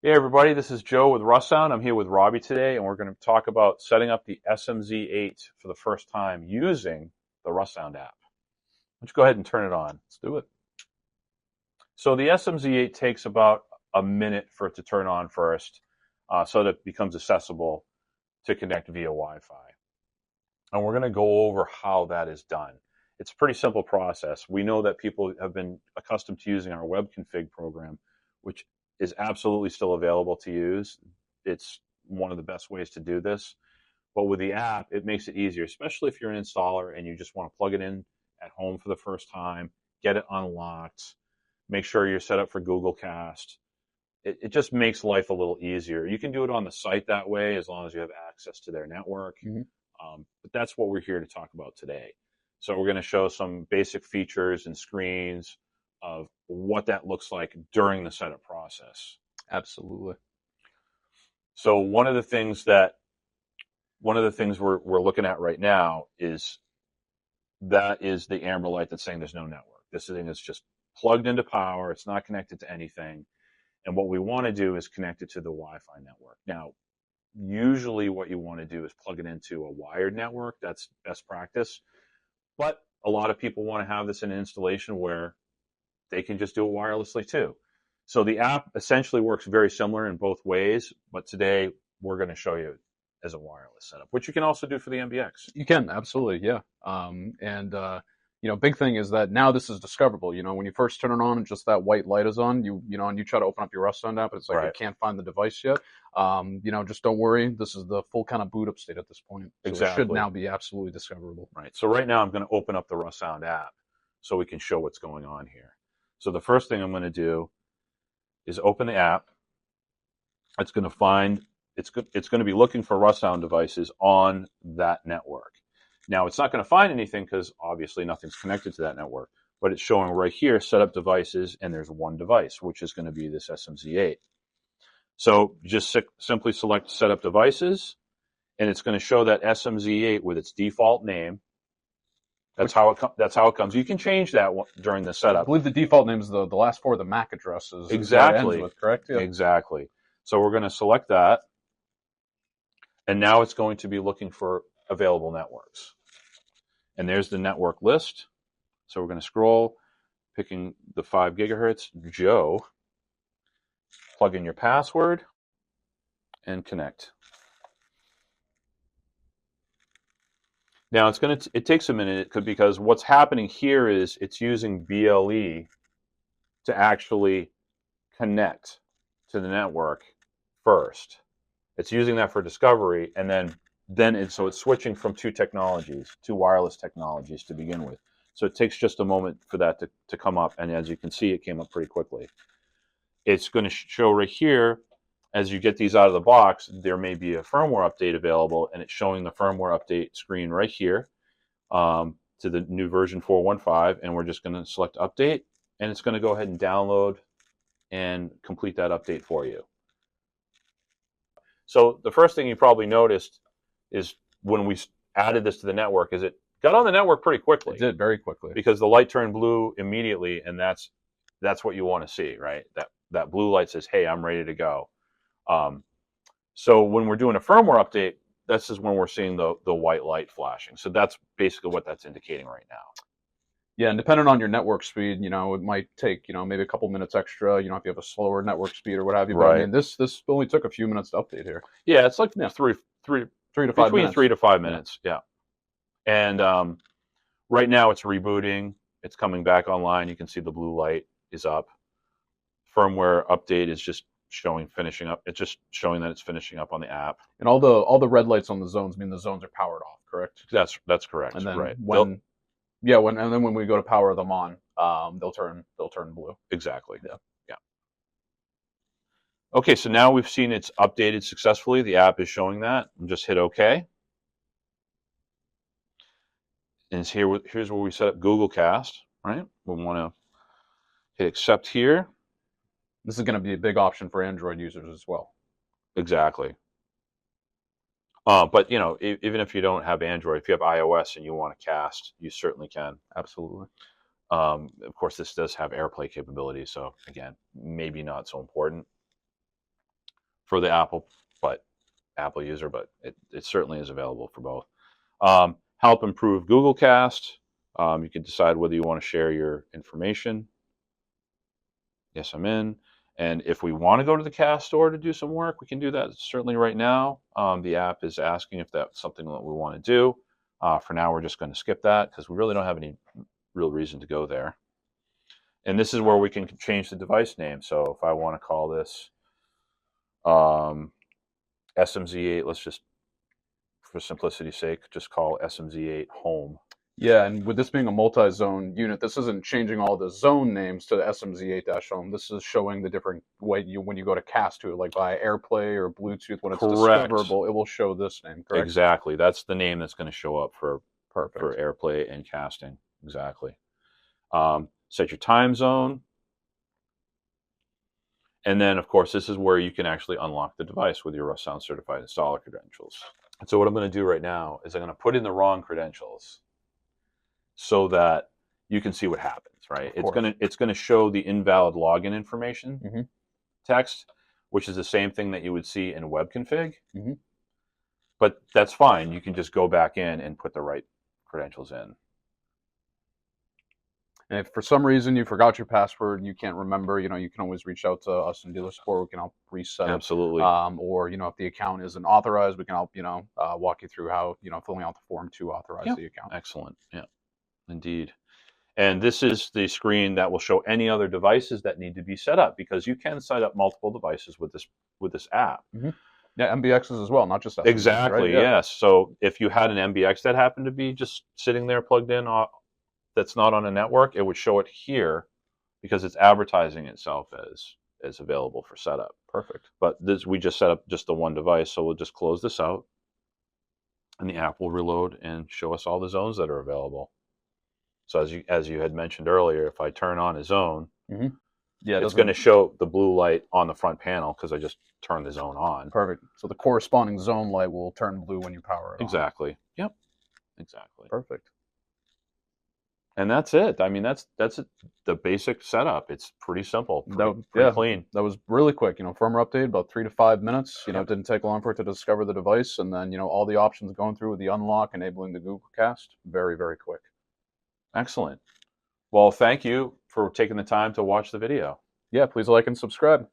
Hey everybody, this is Joe with Russound. I'm here with Robbie today, and we're going to talk about setting up the SMZ-8 for the first time using the Russound app. Let's go ahead and turn it on. Let's do it. So the SMZ-8 takes about a minute for it to turn on first, so that it becomes accessible to connect via Wi-Fi. And we're going to go over how that is done. It's a pretty simple process. We know that people have been accustomed to using our web config program, which is absolutely still available to use. It's one of the best ways to do this. But with the app, it makes it easier, especially if you're an installer and you just want to plug it in at home for the first time, get it unlocked, make sure you're set up for Google Cast. It just makes life a little easier. You can do it on the site that way as long as you have access to their network. But that's what we're here to talk about today. So we're going to show some basic features and screens of what that looks like during the setup process. Absolutely. So one of the things we're looking at right now is the amber light that's saying there's no network. This thing is just plugged into power. It's not connected to anything. And what we want to do is connect it to the Wi-Fi network. Now, usually what you want to do is plug it into a wired network. That's best practice. But a lot of people want to have this in an installation where they can just do it wirelessly too. So the app essentially works very similar in both ways, but today we're going to show you as a wireless setup, which you can also do for the MBX. You can, absolutely, yeah. Big thing is that now this is discoverable. When you first turn it on and just that white light is on, and you try to open up your Russound app, it's like Right. It can't find the device yet. Just don't worry. This is the full kind of boot up state at this point. So Exactly. It should now be absolutely discoverable. Right. So right now I'm going to open up the Russound app so we can show what's going on here. So the first thing I'm going to do is open the app. It's going to be looking for Russound devices on that network. Now it's not going to find anything because obviously nothing's connected to that network, but it's showing right here setup devices, and there's one device, which is going to be this SMZ-8. So just simply select setup devices, and it's going to show that SMZ-8 with its default name. That's how it comes. You can change that during the setup. I believe the default name is the last four of the MAC addresses. Exactly. Is what it ends with, correct? Yeah. Exactly. So we're going to select that, and now it's going to be looking for available networks. And there's the network list. So we're going to scroll, picking the 5 gigahertz. Joe, plug in your password, and connect. Now it takes a minute because what's happening here is it's using BLE to actually connect to the network first. It's using that for discovery, and then it's switching from two wireless technologies to begin with. So it takes just a moment for that to come up, and as you can see, it came up pretty quickly. It's going to show right here, as you get these out of the box, there may be a firmware update available, and it's showing the firmware update screen right here to the new version 4.15, and we're just going to select update, and it's going to go ahead and download and complete that update for you. So the first thing you probably noticed is when we added this to the network is it got on the network pretty quickly. It did, very quickly. Because the light turned blue immediately, and that's what you want to see, right? That blue light says, hey, I'm ready to go. So when we're doing a firmware update, this is when we're seeing the white light flashing. So that's basically what that's indicating right now. Yeah, and depending on your network speed, it might take, maybe a couple minutes extra, if you have a slower network speed or what have you. But Right. I mean, this only took a few minutes to update here. Yeah, it's like 3 to 5 minutes. 3 to 5 minutes, yeah. And right now it's rebooting. It's coming back online. You can see the blue light is up. Firmware update is just finishing up. It's just showing that it's finishing up on the app. And all the red lights on the zones mean the zones are powered off, correct? That's correct. And then right. when we go to power them on, they'll turn blue. Exactly. Yeah. Okay, so now we've seen it's updated successfully. The app is showing that. And just hit OK. And here's where we set up Google Cast, right? We want to hit accept here. This is going to be a big option for Android users as well. Exactly. But even if you don't have Android, if you have iOS and you want to cast, you certainly can. Absolutely. Of course, this does have AirPlay capability, so again, maybe not so important. for the Apple user, but it certainly is available for both. Help improve Google Cast. You can decide whether you want to share your information. Yes, I'm in. And if we want to go to the Cast store to do some work, we can do that certainly right now. The app is asking if that's something that we want to do. For now, we're just going to skip that because we really don't have any real reason to go there. And this is where we can change the device name. So if I want to call this SMZ-8, let's just, for simplicity's sake, just call SMZ-8 Home. Yeah, and with this being a multi-zone unit, this isn't changing all the zone names to SMZ-8-Home. This is showing the different way when you go to cast to it, like by AirPlay or Bluetooth, when it's discoverable, it will show this name, correct? Exactly. That's the name that's going to show up for Perfect. For AirPlay and casting. Exactly. Set your time zone. And then, of course, this is where you can actually unlock the device with your Russound Certified Installer credentials. And so what I'm going to do right now is I'm going to put in the wrong credentials so that you can see what happens, right? It's going to show the invalid login information text, which is the same thing that you would see in web config. But that's fine. You can just go back in and put the right credentials in. And if for some reason you forgot your password and you can't remember, you can always reach out to us in dealer support. We can help reset it. Absolutely. Or, if the account isn't authorized, we can help, walk you through how, filling out the form to authorize the account. Excellent. Yeah, indeed. And this is the screen that will show any other devices that need to be set up, because you can set up multiple devices with this app. Yeah, MBXs as well, not just SMZs, exactly, right? Yes. So if you had an MBX that happened to be just sitting there plugged in, that's not on a network, it would show it here because it's advertising itself as available for setup. Perfect. But we just set up just the one device, so we'll just close this out, and the app will reload and show us all the zones that are available. So as you had mentioned earlier, if I turn on a zone, it's going to show the blue light on the front panel because I just turned the zone on. Perfect. So the corresponding zone light will turn blue when you power it on. Exactly. Yep. Exactly. Perfect. And that's it. I mean, that's the basic setup. It's pretty simple, pretty clean. That was really quick. Firmware update, about 3 to 5 minutes. It didn't take long for it to discover the device, and then all the options going through with the unlock, enabling the Google Cast. Very, very quick. Excellent. Well, thank you for taking the time to watch the video. Yeah, please like and subscribe.